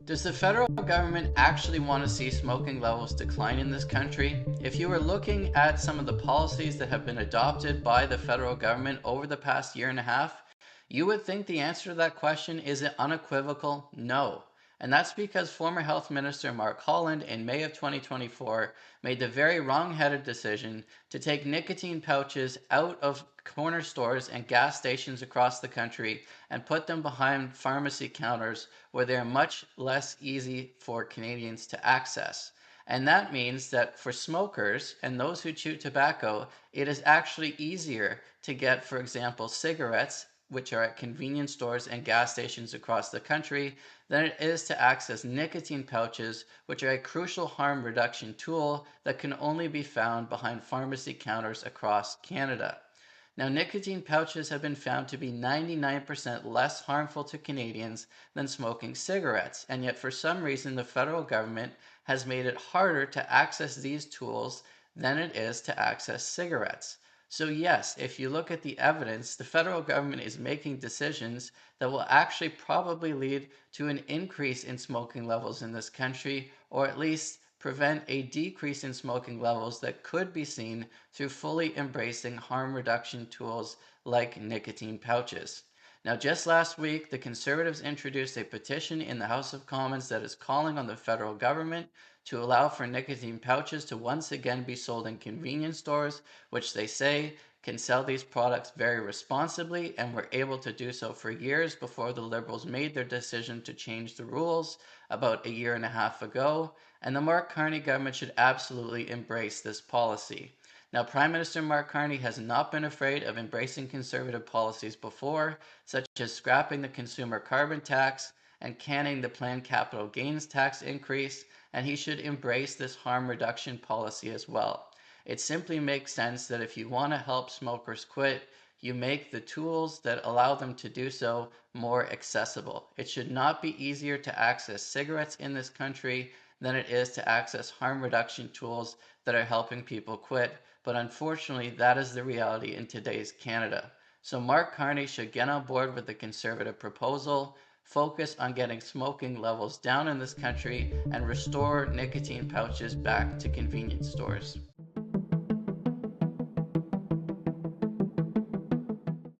Does the federal government actually want to see smoking levels decline in this country? If you were looking at some of the policies that have been adopted by the federal government over the past year and a half, you would think the answer to that question is an unequivocal no. And that's because former Health Minister Mark Holland in May of 2024 made the very wrong-headed decision to take nicotine pouches out of corner stores and gas stations across the country and put them behind pharmacy counters where they're much less easy for Canadians to access. And that means that for smokers and those who chew tobacco, it is actually easier to get, for example, cigarettes, which are at convenience stores and gas stations across the country, than it is to access nicotine pouches, which are a crucial harm reduction tool that can only be found behind pharmacy counters across Canada. Now, nicotine pouches have been found to be 99% less harmful to Canadians than smoking cigarettes, and yet for some reason the federal government has made it harder to access these tools than it is to access cigarettes. So yes, if you look at the evidence, the federal government is making decisions that will actually probably lead to an increase in smoking levels in this country, or at least prevent a decrease in smoking levels that could be seen through fully embracing harm reduction tools like nicotine pouches. Now, just last week, the Conservatives introduced a petition in the House of Commons that is calling on the federal government to allow for nicotine pouches to once again be sold in convenience stores, which they say can sell these products very responsibly and were able to do so for years before the Liberals made their decision to change the rules about a year and a half ago. And the Mark Carney government should absolutely embrace this policy. Now, Prime Minister Mark Carney has not been afraid of embracing conservative policies before, such as scrapping the consumer carbon tax and canning the planned capital gains tax increase, and he should embrace this harm reduction policy as well. It simply makes sense that if you want to help smokers quit, you make the tools that allow them to do so more accessible. It should not be easier to access cigarettes in this country than it is to access harm reduction tools that are helping people quit, but unfortunately, that is the reality in today's Canada. So Mark Carney should get on board with the Conservative proposal, focus on getting smoking levels down in this country, and restore nicotine pouches back to convenience stores.